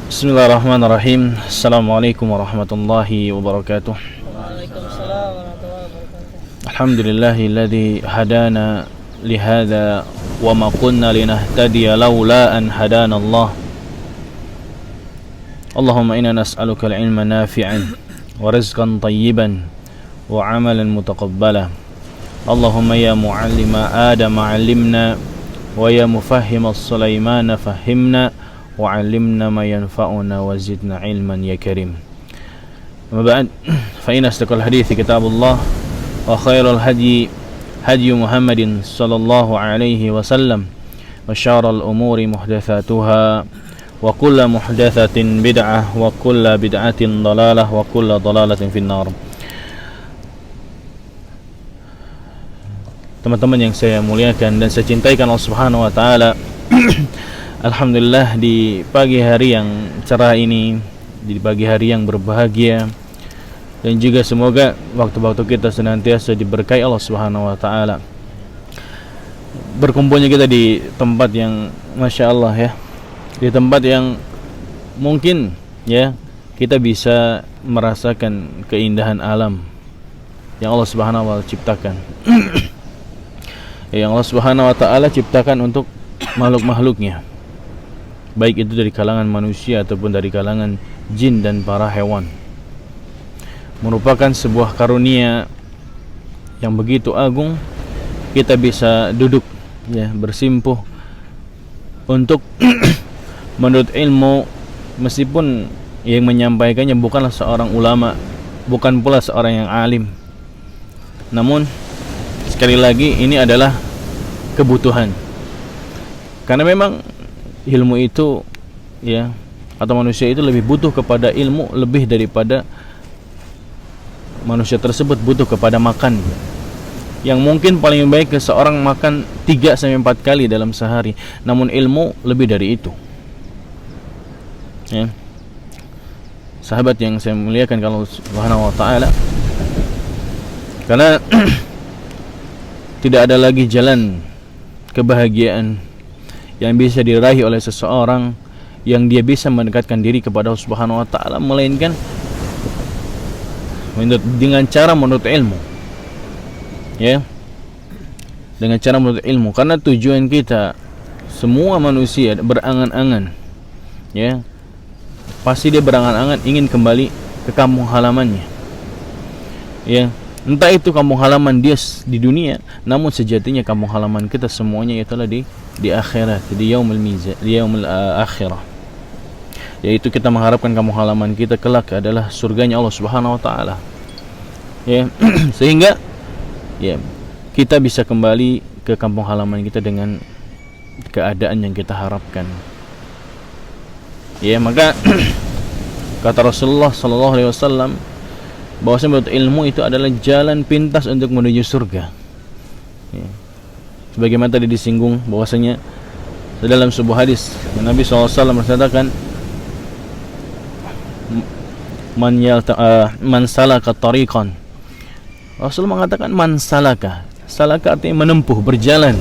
Bismillahirrahmanirrahim. Assalamualaikum warahmatullahi wabarakatuh. Waalaikumsalam warahmatullahi wabarakatuh. Alhamdulillahilladzi hadana lihada wa ma kunna linahtadiya laula an hadana Allah. Allahumma inna nas'aluka al-ilma nafi'an wa rizqan tayyiban wa 'amalan mutaqabbala. Allahumma ya mu'allima Adam 'allimna wa ya mufahhima Sulaiman fahhimna وعلمنا ما ينفعنا وزدنا علما يا كريم. أما بعد فإن أصدق الحديث كتاب الله وخير الهدي هدي محمد صلى الله عليه وسلم وشر الأمور محدثاتها وكل محدثة بدعة وكل بدعة ضلالة وكل ضلالة في النار. Teman-teman yang saya muliakan dan saya cintai Allah Subhanahu wa taala. Alhamdulillah di pagi hari yang cerah ini, di pagi hari yang berbahagia, dan juga semoga waktu-waktu kita senantiasa diberkahi Allah Subhanahu wa taala. Berkumpulnya kita di tempat yang Masya Allah ya, di tempat yang mungkin ya kita bisa merasakan keindahan alam yang Allah Subhanahu wa taala ciptakan. Yang Allah Subhanahu wa taala ciptakan untuk makhluk-makhluknya, baik itu dari kalangan manusia ataupun dari kalangan jin dan para hewan. Merupakan sebuah karunia yang begitu agung, kita bisa duduk ya, bersimpuh untuk menurut ilmu, meskipun yang menyampaikannya bukanlah seorang ulama, bukan pula seorang yang alim. Namun sekali lagi ini adalah kebutuhan. Karena memang ilmu itu ya, atau manusia itu lebih butuh kepada ilmu lebih daripada manusia tersebut butuh kepada makan. Yang mungkin paling baik seseorang makan 3-4 kali dalam sehari, namun ilmu lebih dari itu ya. Sahabat yang saya muliakan kalau Subhanahu wa taala, karena tidak ada lagi jalan kebahagiaan yang bisa diraih oleh seseorang yang dia bisa mendekatkan diri kepada Allah Subhanahu wa taala melainkan dengan cara menuntut ilmu. Ya. Dengan cara menuntut ilmu, karena tujuan kita semua manusia berangan-angan ya. Pasti dia berangan-angan ingin kembali ke kampung halamannya. Ya. Entah itu kampung halaman dia di dunia, namun sejatinya kampung halaman kita semuanya itulah di akhirat, di yaumul mizan, di yaumul akhirah. Yaitu kita mengharapkan kampung halaman kita kelak adalah surganya Allah Subhanahu wa taala. Ya, sehingga ya kita bisa kembali ke kampung halaman kita dengan keadaan yang kita harapkan. Ya, maka kata Rasulullah sallallahu alaihi wasallam bahwasanya ilmu itu adalah jalan pintas untuk menuju surga. Ya. Sebagaimana tadi disinggung bahwasanya dalam sebuah hadis Nabi SAW mengatakan man salaka tariqan. Rasul mengatakan man salaka. Salaka artinya menempuh, berjalan.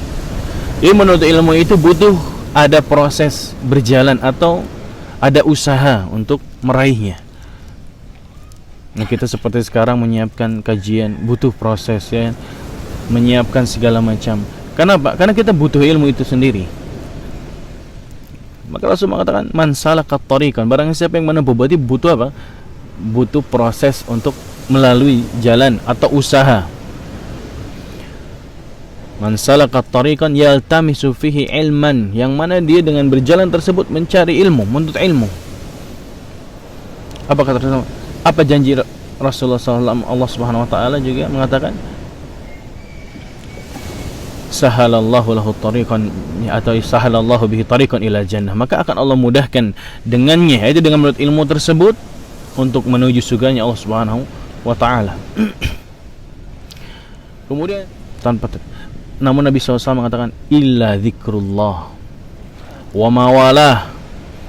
Jadi menuntut ilmu itu butuh ada proses berjalan atau ada usaha untuk meraihnya. Nah, kita seperti sekarang menyiapkan kajian butuh proses ya, menyiapkan segala macam. Kenapa? Karena kita butuh ilmu itu sendiri. Maka Rasul mengatakan man salaka tariqan, barang siapa yang menempuh, berarti butuh apa? Butuh proses untuk melalui jalan atau usaha. Man salaka tariqan yaltamisu fihi ilman, yang mana dia dengan berjalan tersebut mencari ilmu, menuntut ilmu. Apa kata Rasul? Apa janji Rasulullah SAW? Allah Subhanahu wa taala juga mengatakan sahalallahu lahu tariqan, atau sahalallahu bihi tariqan ila jannah, maka akan Allah mudahkan dengannya, yaitu dengan menurut ilmu tersebut untuk menuju surganya Allah Subhanahu wa taala. Kemudian namun Nabi SAW mengatakan illa zikrullah wa mawalah,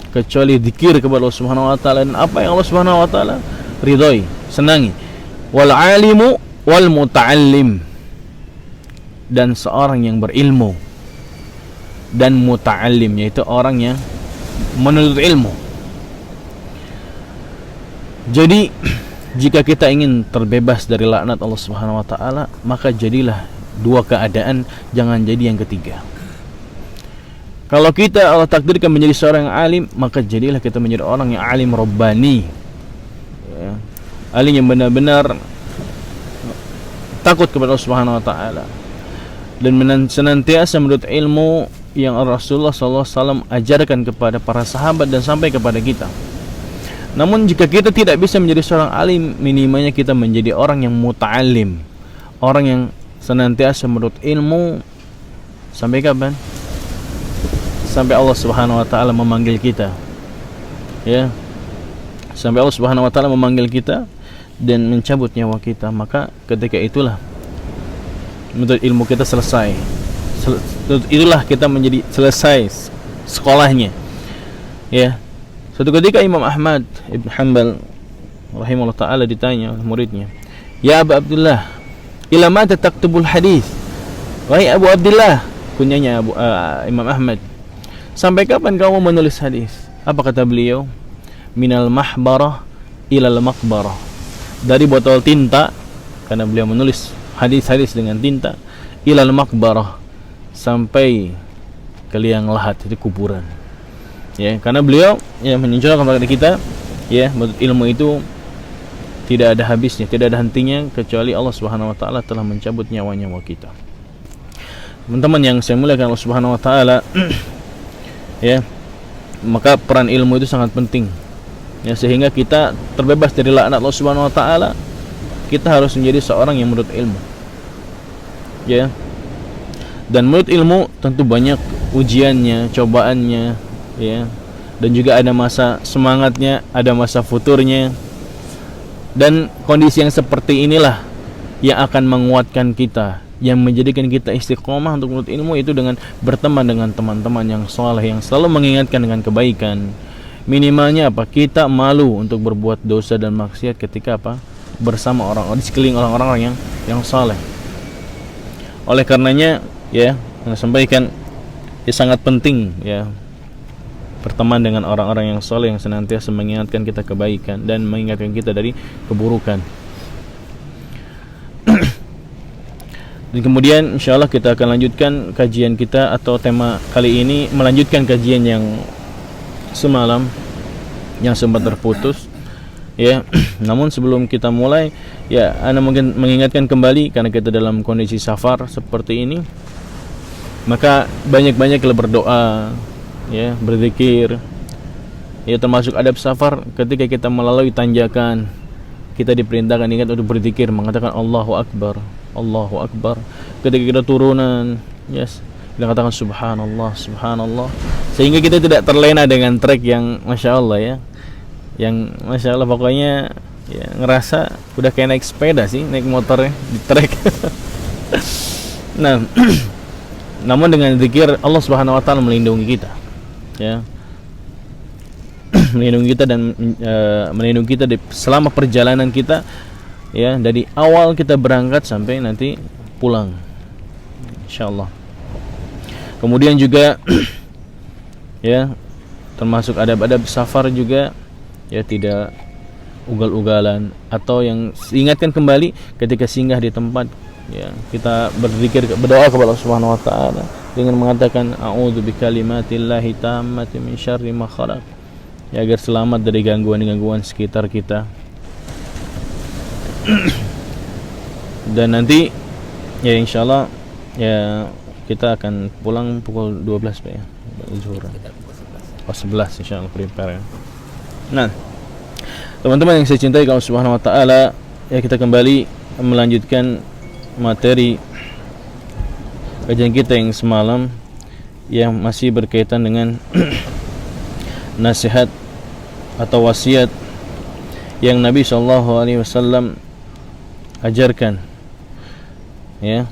kecuali zikir kepada Allah Subhanahu wa taala dan apa yang Allah Subhanahu wa taala ridhoi, senangi. Wal alimu wal muta'allim, dan seorang yang berilmu dan muta'allim, yaitu orang yang menuntut ilmu. Jadi jika kita ingin terbebas dari laknat Allah Subhanahu wa taala, maka jadilah dua keadaan, jangan jadi yang ketiga. Kalau kita Allah takdirkan menjadi seorang yang alim, maka jadilah kita menjadi orang yang alim rabbani, ya. Alim yang benar-benar takut kepada Allah Subhanahu wa taala dan senantiasa menuntut ilmu yang Rasulullah SAW ajarkan kepada para sahabat dan sampai kepada kita. Namun jika kita tidak bisa menjadi seorang alim, minimalnya kita menjadi orang yang muta'alim, orang yang senantiasa menuntut ilmu. Sampai kapan? Sampai Allah Subhanahu wa taala memanggil kita. Ya. Sampai Allah Subhanahu wa taala memanggil kita dan mencabut nyawa kita, maka ketika itulah menuntut ilmu kita selesai. Itulah kita menjadi selesai sekolahnya. Ya. Suatu ketika Imam Ahmad Ibn Hanbal rahimahullah ta'ala ditanya oleh muridnya, "Ya Abu Abdullah, ila mata taktubul hadis?" Wahai Abu Abdullah, kunyanya Imam Ahmad, sampai kapan kamu menulis hadis? Apa kata beliau? Minal mahbarah ilal maqbarah. Dari botol tinta, karena beliau menulis hadis-hadis dengan tinta, ilal maqbarah, sampai ke liang lahat, itu kuburan. Ya, karena beliau ya menunjukkan kepada kita, ya, ilmu itu tidak ada habisnya, tidak ada hentinya kecuali Allah Subhanahu wa taala telah mencabut nyawa-nyawa kita. Teman-teman yang saya muliakan Allah Subhanahu wa taala, ya, maka peran ilmu itu sangat penting. Ya, sehingga kita terbebas dari laknat Allah Subhanahu wa taala, kita harus menjadi seorang yang menuntut ilmu. Ya. Dan menurut ilmu tentu banyak ujiannya, cobaannya, ya. Dan juga ada masa semangatnya, ada masa futurnya. Dan kondisi yang seperti inilah yang akan menguatkan kita, yang menjadikan kita istiqomah untuk menuntut ilmu, itu dengan berteman dengan teman-teman yang saleh, yang selalu mengingatkan dengan kebaikan. Minimalnya apa? Kita malu untuk berbuat dosa dan maksiat ketika apa? Bersama orang-orang di sekeliling orang-orang yang saleh. Oleh karenanya, ya, saya sampaikan, ya, sangat penting, ya, berteman dengan orang-orang yang saleh yang senantiasa mengingatkan kita kebaikan dan mengingatkan kita dari keburukan. Dan kemudian insyaallah kita akan lanjutkan kajian kita, atau tema kali ini melanjutkan kajian yang semalam yang sempat terputus, ya. Namun sebelum kita mulai, ya, ana mungkin mengingatkan kembali, karena kita dalam kondisi safar seperti ini, maka banyak-banyaklah berdoa, ya, berzikir, ya, termasuk adab safar. Ketika kita melalui tanjakan, kita diperintahkan ingat untuk berzikir, mengatakan Allahu Akbar, Allahu Akbar. Ketika kita turunan, yes, kita katakan Subhanallah, Subhanallah, sehingga kita tidak terlena dengan trek yang Masya Allah, ya, yang Masya Allah, pokoknya, ya, ngerasa udah kayak naik sepeda sih, naik motornya di trek. Nah, namun dengan zikir Allah Subhanahu wa taala melindungi kita, ya. Melindungi kita dan melindungi kita selama perjalanan kita, ya, dari awal kita berangkat sampai nanti pulang, insyaallah. Kemudian juga ya, termasuk adab-adab safar juga, ya, tidak ugal-ugalan, atau yang ingatkan kembali ketika singgah di tempat, ya, kita berzikir, berdoa kepada Allah Subhanahu wa taala dengan mengatakan a'udzu bikalimatillahi tammati min syarri ma khalaq, ya, agar selamat dari gangguan-gangguan sekitar kita. Dan nanti, ya, insyaallah, ya, kita akan pulang pukul 12, Pak, ya, zuhur. Oh, 11 insyaallah, prepare, ya. Nah, teman-teman yang saya cintai Allah Subhanahu wa taala, ya, kita kembali melanjutkan materi kajian kita yang semalam, yang masih berkaitan dengan nasihat atau wasiat yang Nabi SAW ajarkan, ya,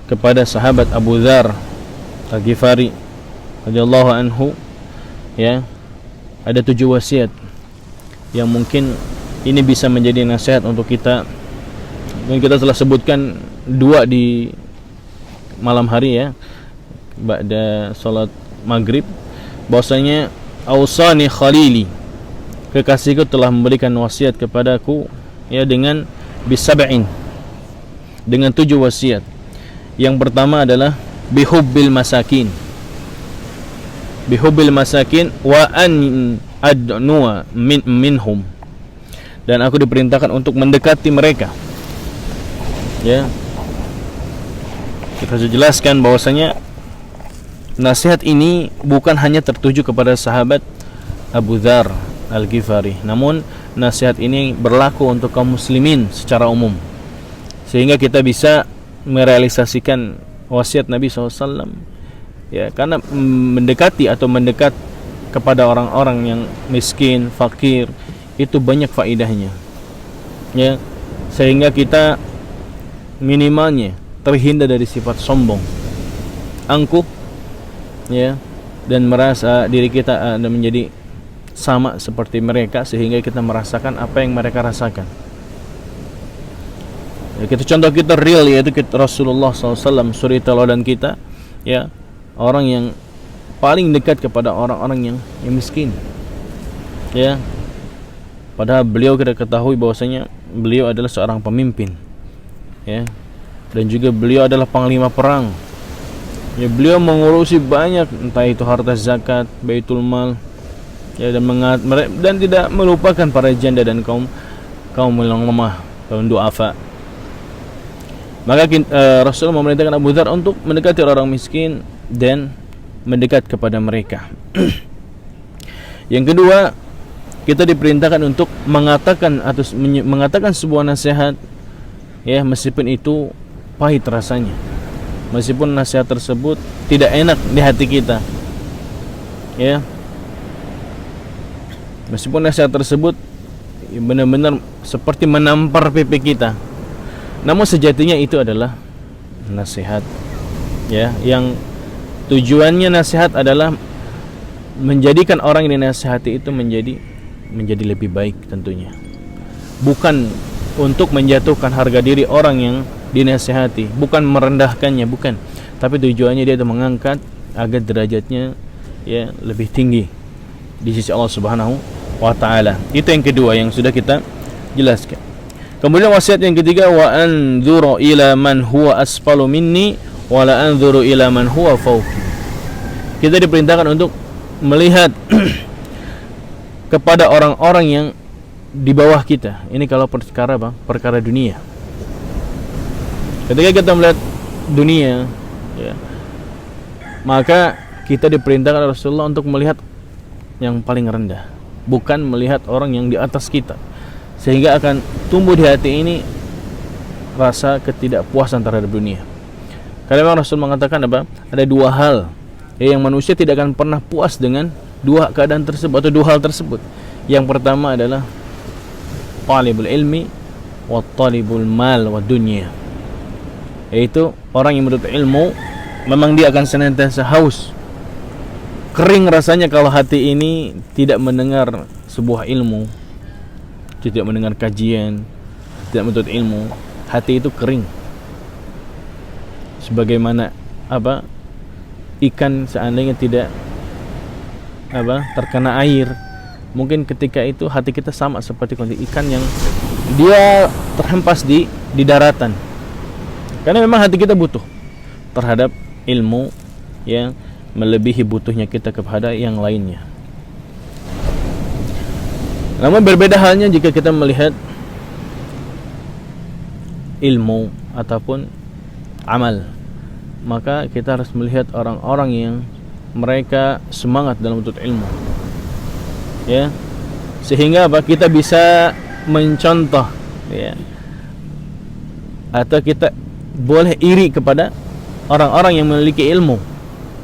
kepada sahabat Abu Dzar Al-Ghifari radhiyallahu anhu, ya. Ada 7 wasiat yang mungkin ini bisa menjadi nasihat untuk kita. Dan kita telah sebutkan 2 di malam hari, ya, ba'da salat maghrib, bahwasanya ausani khalili kekasihku telah memberikan wasiat kepadaku, ya, dengan bisab'in, dengan 7 wasiat. Yang pertama adalah bihubbil masakin, bihubbil masakin wa an adnuwa minhum, dan aku diperintahkan untuk mendekati mereka. Ya, kita sudah jelaskan bahwasanya nasihat ini bukan hanya tertuju kepada sahabat Abu Dzar Al-Ghifari, namun nasihat ini berlaku untuk kaum muslimin secara umum, sehingga kita bisa merealisasikan wasiat Nabi SAW. Ya, karena mendekati atau mendekat kepada orang-orang yang miskin, fakir, itu banyak faedahnya. Ya, sehingga kita minimalnya terhindar dari sifat sombong, angkuh, ya, dan merasa diri kita menjadi sama seperti mereka, sehingga kita merasakan apa yang mereka rasakan. Ya, contoh kita real, yaitu Rasulullah SAW, suri teladan kita, ya, orang yang paling dekat kepada orang-orang yang miskin. Ya, padahal beliau, kita ketahui bahwasanya beliau adalah seorang pemimpin, ya, dan juga beliau adalah panglima perang. Ya, beliau mengurusi banyak, entah itu harta zakat, baitul mal, ya, dan tidak melupakan para janda dan kaum yang lemah, kaum duafa. Maka Rasul memerintahkan Abu Dzar untuk mendekati orang miskin dan mendekat kepada mereka. Yang kedua, kita diperintahkan untuk mengatakan sebuah nasihat, ya, meskipun itu pahit rasanya, meskipun nasihat tersebut tidak enak di hati kita, ya, meskipun nasihat tersebut benar-benar seperti menampar pipi kita, namun sejatinya itu adalah nasihat, ya, yang tujuannya nasihat adalah menjadikan orang yang dinasihati itu menjadi lebih baik tentunya, bukan untuk menjatuhkan harga diri orang yang dinasihati, bukan merendahkannya, bukan, tapi tujuannya dia itu mengangkat agar derajatnya, ya, lebih tinggi di sisi Allah Subhanahu wa ta'ala. Itu yang kedua yang sudah kita jelaskan. Kemudian wasiat yang ketiga, wa anzuru ila man huwa asfalu minni wa la anzuru ila man huwa fawqi. Kita diperintahkan untuk melihat kepada orang-orang yang di bawah kita. Ini kalau perkara dunia. Ketika kita melihat dunia, ya, maka kita diperintahkan oleh Rasulullah untuk melihat yang paling rendah, bukan melihat orang yang di atas kita, sehingga akan tumbuh di hati ini rasa ketidakpuasan terhadap dunia. Karena memang Rasul mengatakan apa? Ada 2 hal, ya, yang manusia tidak akan pernah puas dengan 2 keadaan tersebut atau 2 hal tersebut. Yang pertama adalah talibul ilmi wa talibul mal wa dunya, yaitu orang yang menuntut ilmu, memang dia akan senantiasa haus, kering rasanya kalau hati ini tidak mendengar sebuah ilmu, tidak mendengar kajian, tidak menuntut ilmu. Hati itu kering, sebagaimana apa, ikan seandainya tidak terkena air, mungkin ketika itu hati kita sama seperti kondisi ikan yang dia terhempas di daratan. Karena memang hati kita butuh terhadap ilmu yang melebihi butuhnya kita kepada yang lainnya. Namun berbeda halnya jika kita melihat ilmu ataupun amal, maka kita harus melihat orang-orang yang mereka semangat dalam menuntut ilmu, ya, sehingga apa, kita bisa mencontoh, ya, atau kita boleh iri kepada orang-orang yang memiliki ilmu.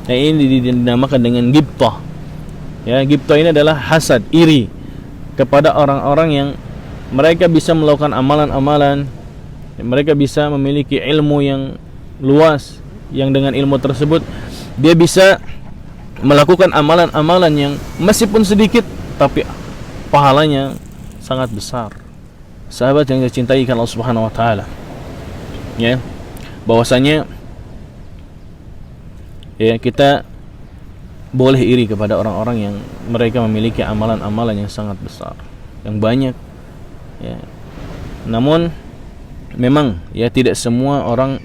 Nah, ini dinamakan dengan ghibthah. Ya, ghibthah ini adalah hasad, iri kepada orang-orang yang mereka bisa melakukan amalan-amalan, mereka bisa memiliki ilmu yang luas, yang dengan ilmu tersebut dia bisa melakukan amalan-amalan yang meskipun sedikit tapi pahalanya sangat besar. Sahabat yang dicintai Allah Subhanahu wa taala, ya, bahwasanya, ya, kita boleh iri kepada orang-orang yang mereka memiliki amalan-amalan yang sangat besar, yang banyak, ya. Namun memang ya tidak semua orang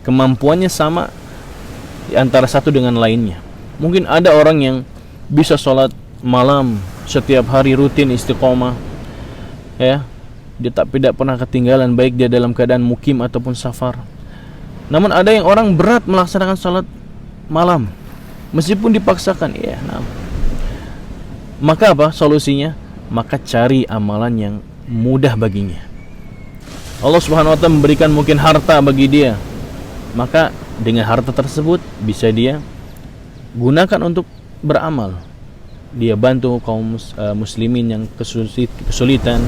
kemampuannya sama di antara satu dengan lainnya. Mungkin ada orang yang bisa sholat malam setiap hari rutin istiqomah, ya, dia tidak pernah ketinggalan baik dia dalam keadaan mukim ataupun safar. Namun ada yang orang berat melaksanakan sholat malam meskipun dipaksakan, ya. Nah, maka apa solusinya? Maka cari amalan yang mudah baginya. Allah Subhanahu wa taala memberikan mungkin harta bagi dia, maka dengan harta tersebut bisa dia gunakan untuk beramal. Dia bantu kaum muslimin yang kesulitan,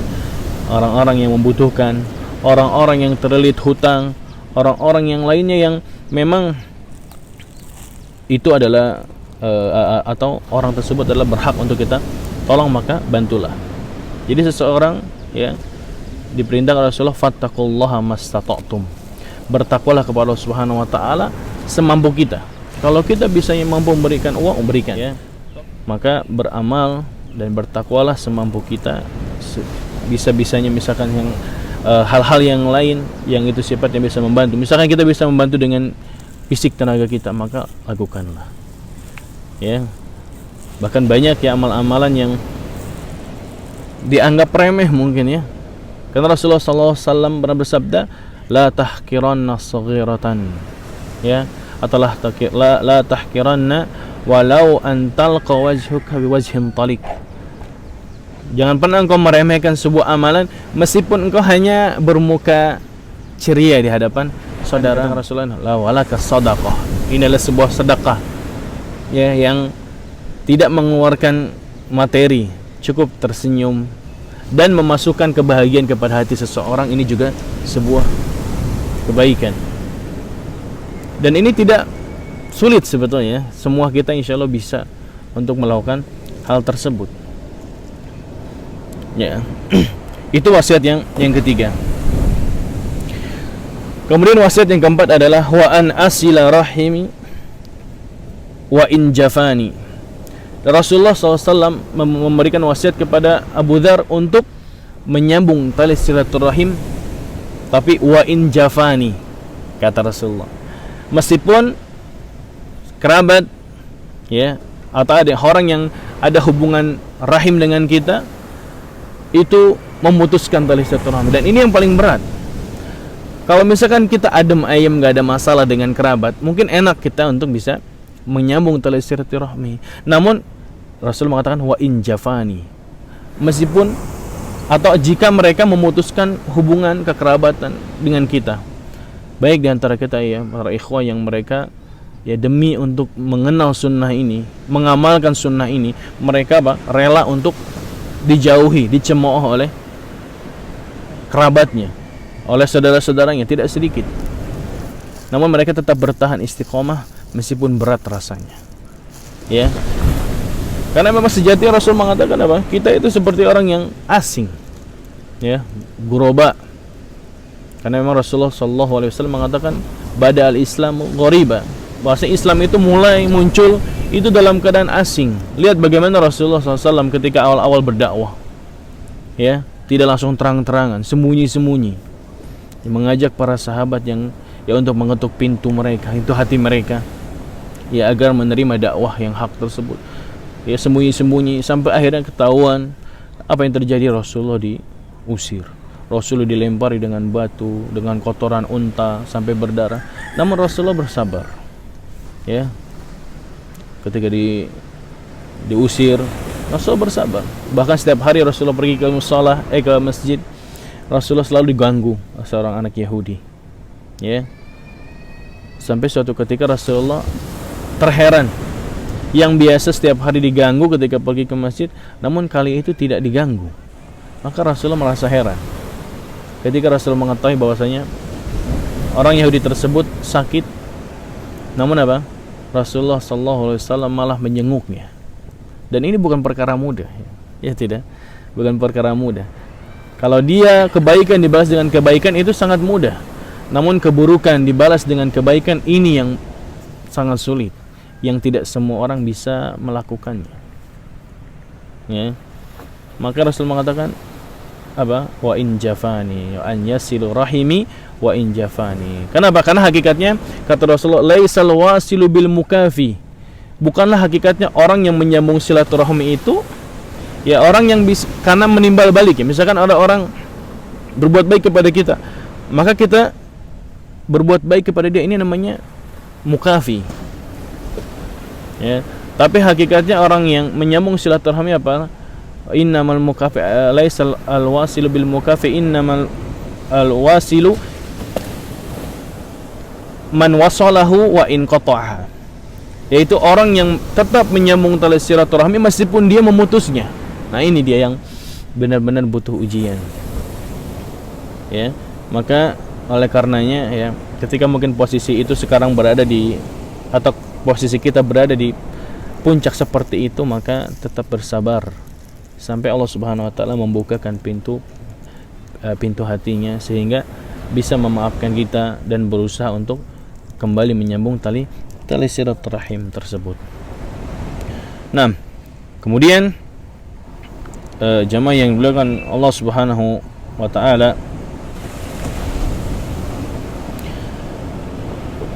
orang-orang yang membutuhkan, orang-orang yang terlilit hutang, orang-orang yang lainnya yang memang itu adalah atau orang tersebut adalah berhak untuk kita tolong, maka bantulah. Jadi seseorang, ya, diperintah oleh Rasulullah, fattaqullaha mastata'tum, bertakwalah kepada Allah Subhanahu wa taala semampu kita. Kalau kita bisa mampu memberikan uang, berikan, ya. Maka beramal dan bertakwalah semampu kita. Bisa-bisanya misalkan yang hal-hal yang lain yang itu sifatnya bisa membantu. Misalkan kita bisa membantu dengan fisik tenaga kita, maka lakukanlah, ya. Bahkan banyak ya amal-amalan yang dianggap remeh mungkin, ya. Karena Rasulullah SAW pernah bersabda, la tahkiranna saghiratan, ya, atau la tahkiranna walau an talqa wajhuka biwajhin talik. Jangan pernah engkau meremehkan sebuah amalan meskipun engkau hanya bermuka ceria di hadapan saudara. Rasulullah, la walaka sadaqah, ini adalah sebuah sedekah, ya, yang tidak mengeluarkan materi, cukup tersenyum dan memasukkan kebahagiaan kepada hati seseorang. Ini juga sebuah kebaikan, dan ini tidak sulit sebetulnya. Semua kita insya Allah bisa untuk melakukan hal tersebut, ya. Itu wasiat yang ketiga. Kemudian wasiat yang keempat adalah wa an asila rahimi wa in jafani. Rasulullah SAW memberikan wasiat kepada Abu Dzar untuk menyambung tali silaturahim, tapi wa in jafani, kata Rasulullah, meskipun kerabat, ya, atau ada orang yang ada hubungan rahim dengan kita itu memutuskan tali silaturahmi. Dan ini yang paling berat. Kalau misalkan kita adem ayem, gak ada masalah dengan kerabat, mungkin enak kita untuk bisa menyambung tali silaturahmi. Namun Rasul mengatakan wa in jafani, meskipun atau jika mereka memutuskan hubungan kekerabatan dengan kita, baik di antara kita, ya, para ikhwah yang mereka, ya, demi untuk mengenal sunnah ini, mengamalkan sunnah ini, mereka rela untuk dijauhi, dicemooh oleh kerabatnya, oleh saudara-saudaranya, tidak sedikit. Namun mereka tetap bertahan istiqomah meskipun berat rasanya, ya. Karena memang sejatinya Rasul mengatakan apa? Kita itu seperti orang yang asing, ya, guroba. Karena memang Rasulullah SAW mengatakan bada al-Islamu ghoriba, bahasa Islam itu mulai muncul itu dalam keadaan asing. Lihat bagaimana Rasulullah SAW ketika awal-awal berdakwah, ya, tidak langsung terang-terangan, sembunyi-sembunyi, mengajak para sahabat yang, ya, untuk mengetuk pintu mereka, itu hati mereka, ya, agar menerima dakwah yang hak tersebut. Ya, sembunyi-sembunyi sampai akhirnya ketahuan apa yang terjadi. Rasulullah diusir, Rasulullah dilempari dengan batu, dengan kotoran unta sampai berdarah. Namun Rasulullah bersabar, ya. Ketika diusir, Rasulullah bersabar. Bahkan setiap hari Rasulullah pergi ke mushola, ke masjid, Rasulullah selalu diganggu seorang anak Yahudi, ya. Sampai suatu ketika Rasulullah terheran, yang biasa setiap hari diganggu ketika pergi ke masjid, namun kali itu tidak diganggu. Maka Rasulullah merasa heran ketika Rasulullah mengetahui bahwasanya orang Yahudi tersebut sakit. Namun apa? Rasulullah SAW malah menjenguknya. Dan ini bukan perkara mudah, ya, tidak, bukan perkara mudah. Kalau dia kebaikan dibalas dengan kebaikan itu sangat mudah. Namun keburukan dibalas dengan kebaikan, ini yang sangat sulit. yang tidak semua orang bisa melakukannya. Ya. Maka Rasul mengatakan apa? Wa in jafani wa an yasilu rahimi wa in jafani. Kenapa? Karena hakikatnya kata Rasulullah, laisal wasilu bil mukafi. Bukanlah hakikatnya orang yang menyambung silaturahmi itu ya orang yang bisa karena menimbal balik ya. Misalkan ada orang berbuat baik kepada kita, maka kita berbuat baik kepada dia, ini namanya mukafi. Ya, tapi hakikatnya orang yang menyambung silaturahmi apa? Innamal mukafi laisal alwasilu bil mukafi, innamal alwasilu man wasalahu wa in qata'aha. Yaitu orang yang tetap menyambung tali silaturahmi meskipun dia memutusnya. Nah, ini dia yang benar-benar butuh ujian. Ya, maka oleh karenanya ya, ketika mungkin posisi itu sekarang berada di atau posisi kita berada di puncak seperti itu, maka tetap bersabar sampai Allah Subhanahu wa taala membukakan pintu hatinya sehingga bisa memaafkan kita dan berusaha untuk kembali menyambung tali silaturahim tersebut. Nah, kemudian jamaah yang dimuliakan Allah Subhanahu wa taala,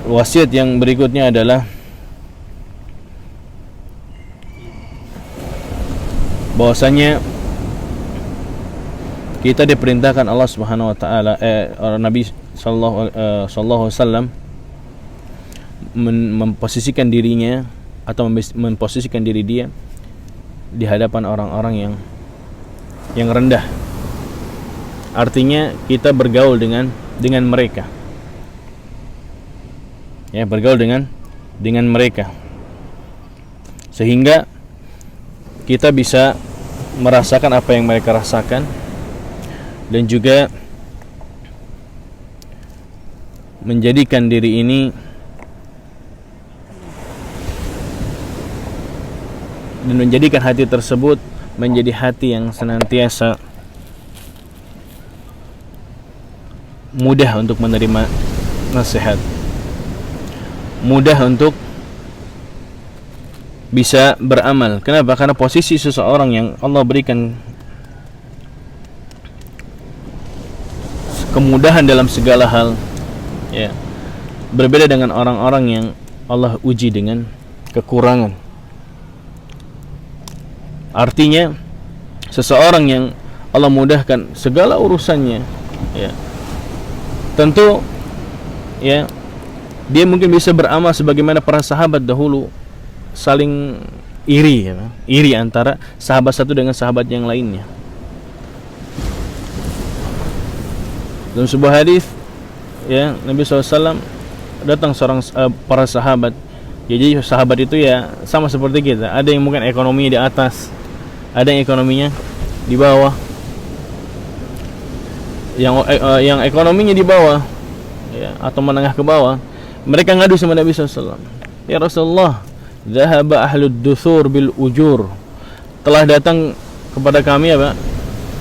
wasiat yang berikutnya adalah bahwasanya kita diperintahkan Allah Subhanahu wa taala Nabi sallallahu alaihi wasallam memposisikan dirinya atau memposisikan diri dia di hadapan orang-orang yang rendah. Artinya kita bergaul dengan mereka. Ya, bergaul dengan mereka. Sehingga kita bisa merasakan apa yang mereka rasakan dan juga menjadikan diri ini dan menjadikan hati tersebut menjadi hati yang senantiasa mudah untuk menerima nasihat, mudah untuk bisa beramal. Kenapa? Karena posisi seseorang yang Allah berikan kemudahan dalam segala hal ya, berbeda dengan orang-orang yang Allah uji dengan kekurangan. Artinya seseorang yang Allah mudahkan segala urusannya ya, tentu ya dia mungkin bisa beramal sebagaimana para sahabat dahulu saling iri ya, iri antara sahabat satu dengan sahabat yang lainnya. Dalam sebuah hadis ya, Nabi SAW datang seorang para sahabat. Jadi sahabat itu ya sama seperti kita. Ada yang mungkin ekonominya di atas, ada yang ekonominya di bawah. Yang ekonominya di bawah ya, atau menengah ke bawah, mereka ngadu sama Nabi SAW. Ya Rasulullah, dhahaba ahlud duthur bil ujur. Telah datang kepada kami apa?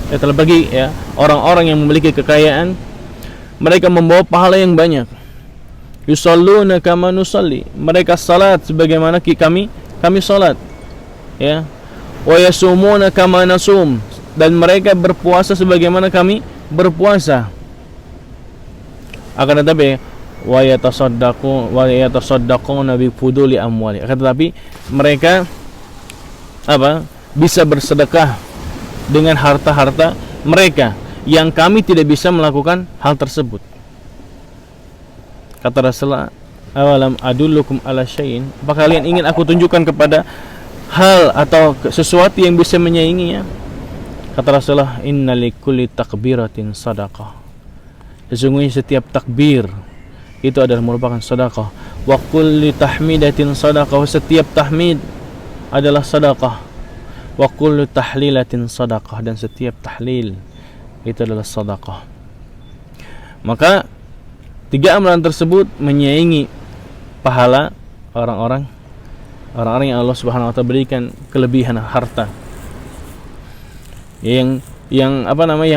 Ya, telah pergi ya orang-orang yang memiliki kekayaan, mereka membawa pahala yang banyak. Yusalluna kama nusalli, mereka salat sebagaimana kami salat ya. Wa yasumuna kama nasum, dan mereka berpuasa sebagaimana kami berpuasa. Akan tetapi wa yatasaddaquna bi fuduli amwali, akan tetapi mereka apa? Bisa bersedekah dengan harta-harta mereka yang kami tidak bisa melakukan hal tersebut. Kata Rasulullah, awalam adullukum ala syai'in, apa kalian ingin aku tunjukkan kepada hal atau sesuatu yang bisa menyainginya? Kata Rasulullah, inna likulli takbiratin sadaqah, sesungguhnya setiap takbir itu adalah merupakan sedekah. Wa kulli tahmidatin sadaqah, setiap tahmid adalah sedekah. Wa kullu tahlilatin sadaqah, dan setiap tahlil itu adalah sedekah. Maka tiga amalan tersebut menyaingi pahala orang-orang yang Allah Subhanahu wa taala berikan kelebihan harta. Yang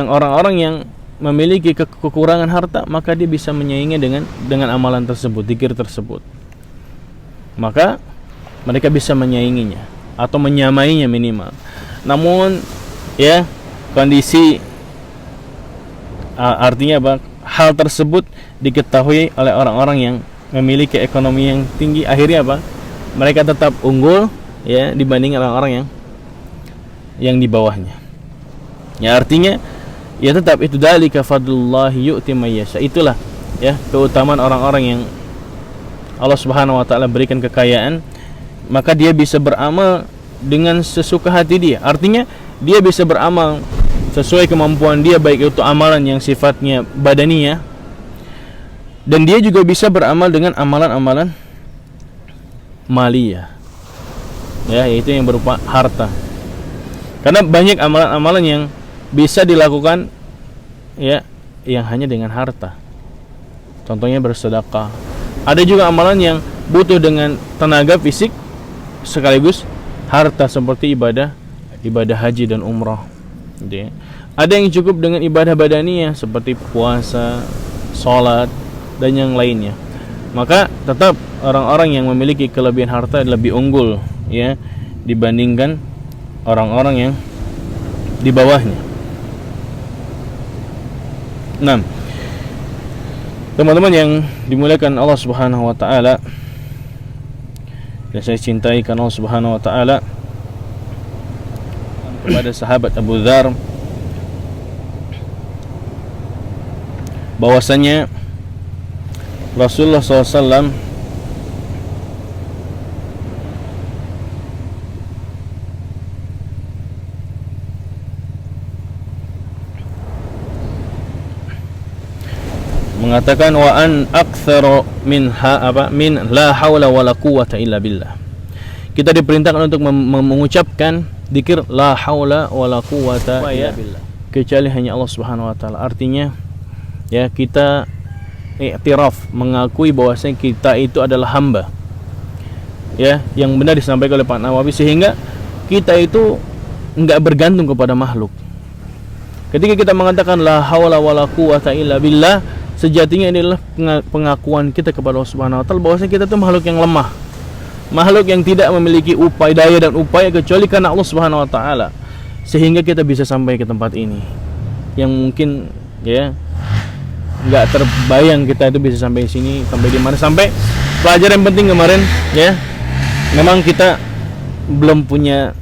orang-orang yang memiliki kekurangan harta, maka dia bisa menyaingi dengan amalan tersebut, zikir tersebut. Maka mereka bisa menyainginya atau menyamainya minimal. Namun ya, kondisi artinya apa? Hal tersebut diketahui oleh orang-orang yang memiliki ekonomi yang tinggi, akhirnya apa? Mereka tetap unggul ya dibanding orang-orang yang di bawahnya. Ya, artinya ya tetap itu dzalika fadlullahi yu'ti may yasha. Itulah ya keutamaan orang-orang yang Allah Subhanahu wa taala berikan kekayaan, maka dia bisa beramal dengan sesuka hati dia. Artinya dia bisa beramal sesuai kemampuan dia, baik itu amalan yang sifatnya badaniyah, dan dia juga bisa beramal dengan amalan-amalan maliyah. Ya, yaitu yang berupa harta. Karena banyak amalan-amalan yang bisa dilakukan ya yang hanya dengan harta. Contohnya bersedekah. Ada juga amalan yang butuh dengan tenaga fisik sekaligus harta, seperti ibadah haji dan umrah. Gitu ya. Ada yang cukup dengan ibadah badaniyah seperti puasa, sholat, dan yang lainnya. Maka tetap orang-orang yang memiliki kelebihan harta lebih unggul ya dibandingkan orang-orang yang di bawahnya. Nah, teman-teman yang dimuliakan Allah Subhanahu wa taala, dan saya cintai karena Allah Subhanahu wa taala, kepada sahabat Abu Dzar bahwasanya Rasulullah SAW mengatakan wa an aktsaru min la haula wala quwwata illa billah. Kita diperintahkan untuk mengucapkan dzikir la haula wala quwwata illa billah, kecuali hanya Allah Subhanahu wa taala. Artinya ya kita i'tiraf, mengakui bahwasanya kita itu adalah hamba. Ya, yang benar disampaikan oleh Pak Nawawi, sehingga kita itu enggak bergantung kepada makhluk. Ketika kita mengatakan la haula wala quwwata illa billah, sejatinya adalah pengakuan kita kepada Allah Subhanahu wa taala bahwasanya kita itu makhluk yang lemah, makhluk yang tidak memiliki daya dan upaya kecuali karena Allah Subhanahu wa taala, sehingga kita bisa sampai ke tempat ini yang mungkin ya nggak terbayang kita itu bisa sampai sini, sampai di mana. Sampai pelajaran yang penting kemarin ya, memang kita belum punya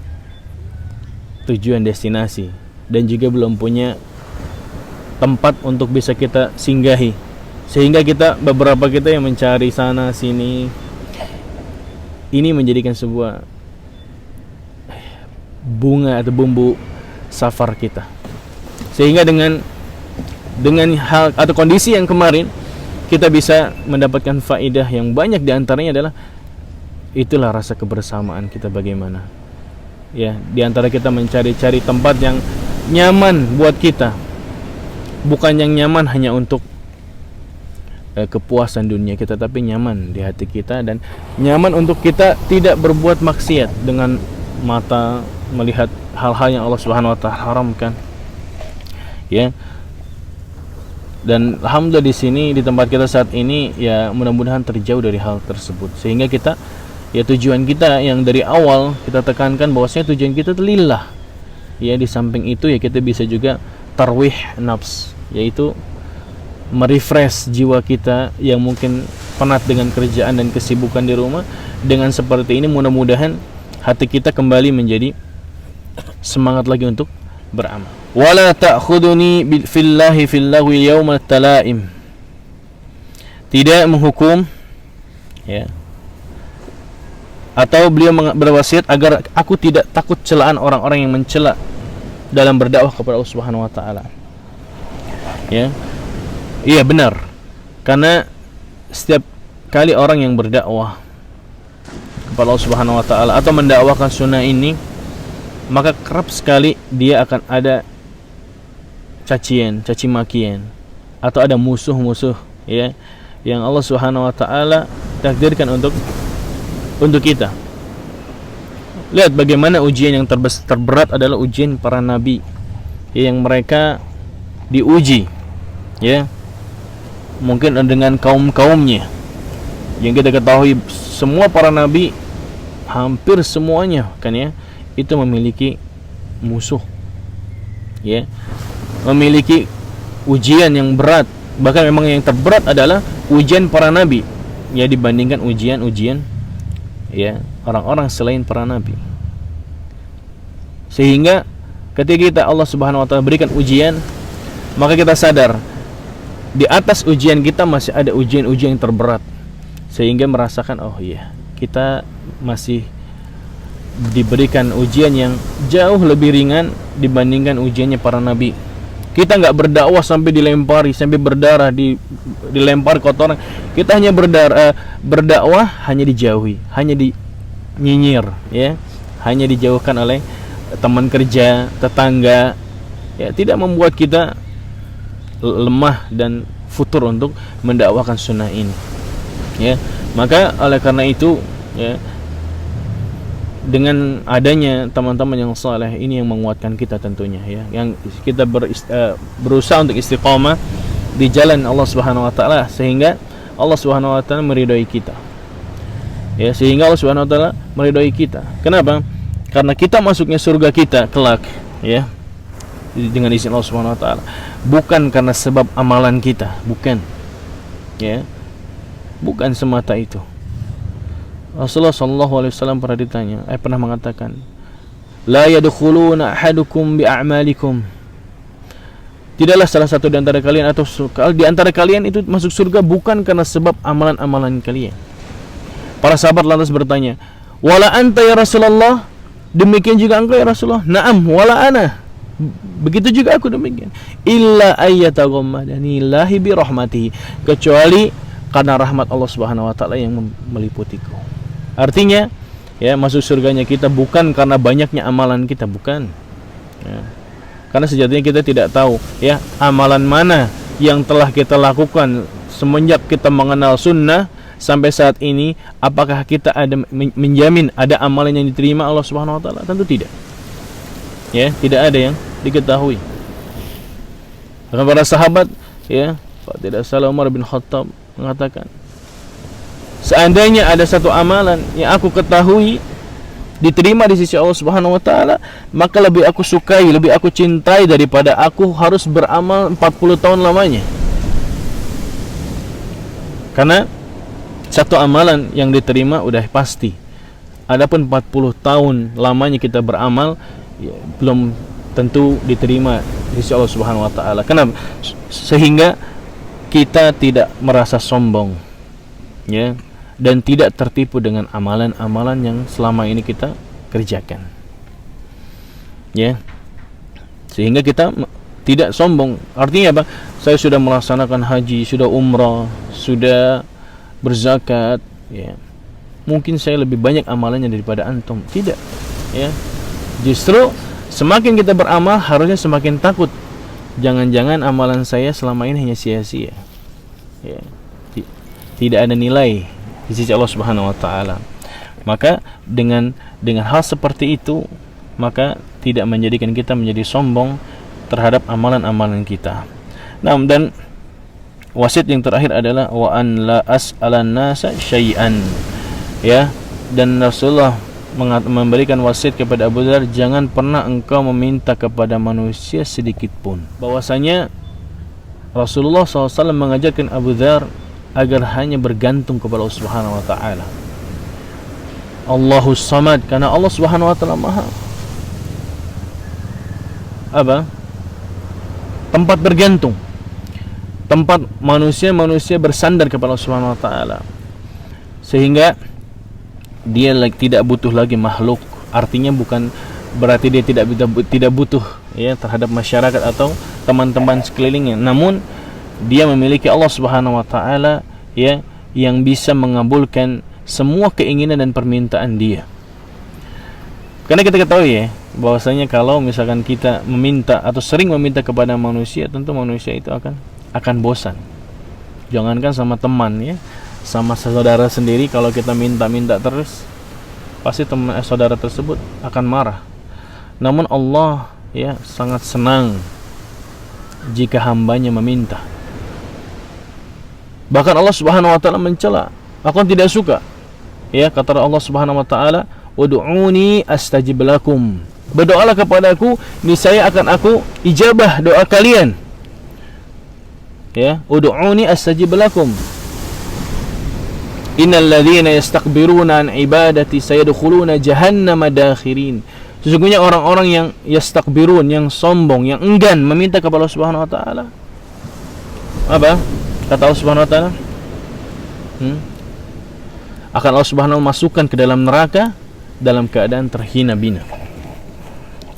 tujuan destinasi dan juga belum punya tempat untuk bisa kita singgahi, sehingga beberapa kita yang mencari sana sini, ini menjadikan sebuah bunga atau bumbu safar kita, sehingga dengan hal atau kondisi yang kemarin kita bisa mendapatkan faedah yang banyak. Diantaranya adalah itulah rasa kebersamaan kita, bagaimana ya diantara kita mencari-cari tempat yang nyaman buat kita, bukan yang nyaman hanya untuk kepuasan dunia kita, tapi nyaman di hati kita dan nyaman untuk kita tidak berbuat maksiat dengan mata melihat hal-hal yang Allah Subhanahu wa taala haramkan ya. Dan alhamdulillah di sini, di tempat kita saat ini ya, mudah-mudahan terjauh dari hal tersebut, sehingga kita ya tujuan kita yang dari awal kita tekankan bahwasanya tujuan kita itu lillah ya. Di samping itu ya kita bisa juga tarwih nafs, yaitu merefresh jiwa kita yang mungkin penat dengan kerjaan dan kesibukan di rumah. Dengan seperti ini mudah-mudahan hati kita kembali menjadi semangat lagi untuk beramal. Wala ta'khuduni fillahi fillahu yaumal talaim. Tidak menghukum ya, atau beliau berwasiat agar aku tidak takut celaan orang-orang yang mencela dalam berdakwah kepada Allah Subhanahu wa taala. Ya. Iya benar. Karena setiap kali orang yang berdakwah kepada Allah Subhanahu wa taala atau mendakwakan sunnah ini, maka kerap sekali dia akan ada cacian, caci makian, atau ada musuh-musuh ya yang Allah Subhanahu wa taala takdirkan untuk kita. Lihat bagaimana ujian yang terberat adalah ujian para nabi yang mereka diuji ya, mungkin dengan kaum-kaumnya. Yang kita ketahui semua para nabi hampir semuanya kan ya, itu memiliki musuh, ya, memiliki ujian yang berat. Bahkan memang yang terberat adalah ujian para nabi, ya, dibandingkan ujian-ujian ya orang-orang selain para nabi. Sehingga ketika kita Allah Subhanahu wa taala berikan ujian, maka kita sadar di atas ujian kita masih ada ujian-ujian yang terberat, sehingga merasakan oh iya, kita masih diberikan ujian yang jauh lebih ringan dibandingkan ujiannya para nabi. Kita nggak berdakwah sampai dilempari, sampai berdarah, dilempar kotoran. Kita hanya berdakwah hanya dijauhi, hanya dinyinyir, ya, hanya dijauhkan oleh teman kerja, tetangga, ya, tidak membuat kita lemah dan futur untuk mendakwahkan sunnah ini, ya. Maka oleh karena itu, ya, dengan adanya teman-teman yang saleh ini yang menguatkan kita tentunya, ya, yang kita berusaha untuk istiqamah di jalan Allah Subhanahu wa taala, sehingga Allah Subhanahu wa taala meridhai kita, ya, sehingga Allah Subhanahu wa taala meridhai kita. Kenapa? Karena kita masuknya surga kita kelak, ya, dengan izin Allah Subhanahu wa taala, bukan karena sebab amalan kita, bukan, ya, bukan semata itu. Rasulullah SAW pernah mengatakan, la yadkhuluna ahadukum bi'a'malikum, tidaklah salah satu di antara kalian atau di antara kalian itu masuk surga bukan karena sebab amalan-amalan kalian. Para sahabat lantas bertanya, wala anta ya Rasulullah, demikian juga engkau ya Rasulullah? Na'am, wala ana, begitu juga aku demikian. Illa ayyataghammadani lahi bi rahmatihi, kecuali karena rahmat Allah Subhanahu wa taala yang meliputiku. Artinya, ya, masuk surganya kita bukan karena banyaknya amalan kita, bukan, ya. Karena sejatinya kita tidak tahu, ya, amalan mana yang telah kita lakukan semenjak kita mengenal sunnah sampai saat ini. Apakah kita ada menjamin ada amalan yang diterima Allah Subhanahu wa taala? Tentu tidak, ya, tidak ada yang diketahui. Karena para sahabat, ya, kalau tidak salah Umar bin Khattab mengatakan, seandainya ada satu amalan yang aku ketahui diterima di sisi Allah Subhanahu wa taala, maka lebih aku sukai, lebih aku cintai daripada aku harus beramal 40 tahun lamanya. Karena satu amalan yang diterima udah pasti. Adapun 40 tahun lamanya kita beramal, ya, belum tentu diterima di sisi Allah Subhanahu wa taala. Kenapa? Sehingga kita tidak merasa sombong, ya, dan tidak tertipu dengan amalan-amalan yang selama ini kita kerjakan, ya, sehingga kita tidak sombong. Artinya apa? Saya sudah melaksanakan haji, sudah umrah, sudah berzakat, ya, mungkin saya lebih banyak amalannya daripada antum. Tidak, ya, justru semakin kita beramal harusnya semakin takut, jangan-jangan amalan saya selama ini hanya sia-sia, ya, tidak ada nilai di sisi Allah Subhanahu wa taala. Maka dengan hal seperti itu, maka tidak menjadikan kita menjadi sombong terhadap amalan-amalan kita. Nah, dan wasiat yang terakhir adalah wa an la as'alan nasa syai'an, ya, dan Rasulullah memberikan wasiat kepada Abu Dzar, jangan pernah engkau meminta kepada manusia sedikit pun. Bahwasanya Rasulullah SAW mengajarkan Abu Dzar agar hanya bergantung kepada Allah Subhanahu wa taala. Allahus Samad, karena Allah Subhanahu wa taala Maha tempat bergantung, tempat manusia bersandar kepada Allah Subhanahu wa taala, sehingga dia tidak butuh lagi makhluk. Artinya bukan berarti dia tidak butuh, ya, terhadap masyarakat atau teman-teman sekelilingnya, namun dia memiliki Allah Subhanahu wa taala, ya, yang bisa mengabulkan semua keinginan dan permintaan dia. Karena kita ketahui, ya, bahwasanya kalau misalkan kita meminta atau sering meminta kepada manusia, tentu manusia itu akan bosan. Jangankan sama teman, ya, sama saudara sendiri, kalau kita minta terus, pasti saudara tersebut akan marah. Namun Allah, ya, sangat senang jika hambanya meminta. Bahkan Allah Subhanahu wa taala mencela, aku tidak suka, ya, kata Allah Subhanahu wa taala, ud'uni astajib lakum. Berdoalah kepadaku, niscaya akan aku ijabah doa kalian. Ya, ud'uni astajib lakum. Innal ladzina yastakbiruna an ibadati sayadkhuluna jahannama dakhirin. Sesungguhnya orang-orang yang yastakbirun, yang sombong, yang enggan meminta kepada Allah Subhanahu wa taala. Apa? Kata Allah Subhanahu wa taala, akan Allah Subhanahu wa masukkan ke dalam neraka dalam keadaan terhina bina.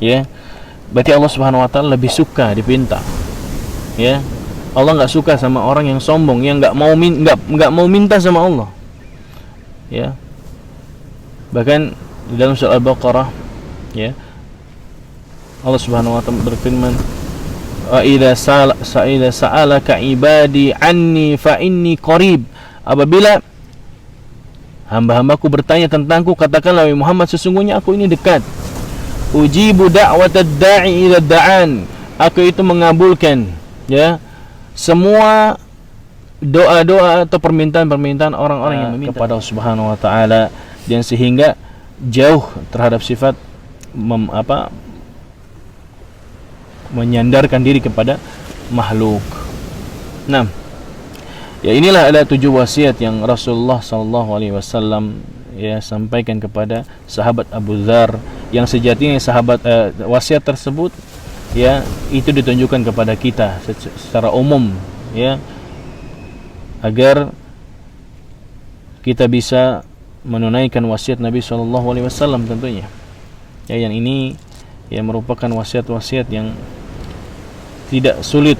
Ya. Berarti Allah Subhanahu wa taala lebih suka dipinta. Ya. Allah enggak suka sama orang yang sombong, yang enggak mau minta sama Allah. Ya. Bahkan di dalam surah Al-Baqarah, ya, Allah Subhanahu wa taala berfirman, wa idza sa'alaka ibadi anni fa inni qarib. Apabila hamba-hambaku bertanya tentangku, katakanlah wahai Muhammad, sesungguhnya aku ini dekat. Ujibu da'watad da'i idza da'an. Aku itu mengabulkan, ya, semua doa-doa atau permintaan-permintaan orang-orang yang meminta kepada Allah Subhanahu wa taala, dan sehingga jauh terhadap sifat menyandarkan diri kepada makhluk. Nah, ya, inilah ada 7 wasiat yang Rasulullah sallallahu alaihi wasallam ya sampaikan kepada sahabat Abu Dzar, yang sejatinya sahabat wasiat tersebut ya itu ditunjukkan kepada kita secara umum, ya, agar kita bisa menunaikan wasiat Nabi sallallahu alaihi wasallam tentunya. Ya, yang ini ya merupakan wasiat-wasiat yang tidak sulit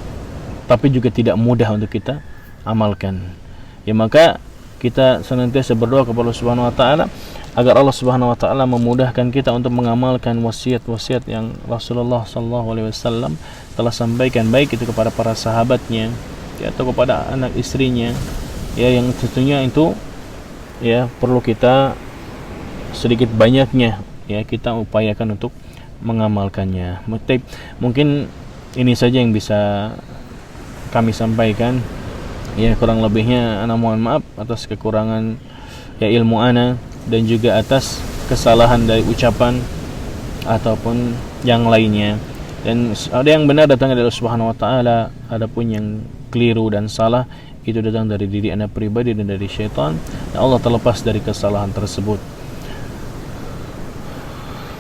tapi juga tidak mudah untuk kita amalkan. Ya, maka kita senantiasa berdoa kepada Allah Subhanahu wa taala agar Allah Subhanahu wa taala memudahkan kita untuk mengamalkan wasiat-wasiat yang Rasulullah sallallahu alaihi wasallam telah sampaikan, baik itu kepada para sahabatnya ya, atau kepada anak istrinya, ya, yang tentunya itu ya perlu kita sedikit banyaknya ya kita upayakan untuk mengamalkannya. Mungkin ini saja yang bisa kami sampaikan. Ya, kurang lebihnya ana mohon maaf atas kekurangan ya ilmu ana, dan juga atas kesalahan dari ucapan ataupun yang lainnya. Dan ada yang benar datang dari Allah Subhanahu wa taala, adapun yang keliru dan salah itu datang dari diri anda pribadi dan dari syaitan. Dan Allah terlepas dari kesalahan tersebut.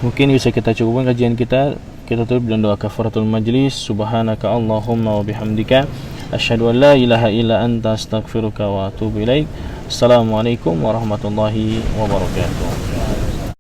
Mungkin bisa kita cukupkan kajian kita. Kita tutup dengan doa kafaratul majlis. Subhanaka Allahumma wa bihamdika asyhadu an la ilaha illa anta astaghfiruka wa atubu ilaik. Assalamualaikum warahmatullahi wabarakatuh.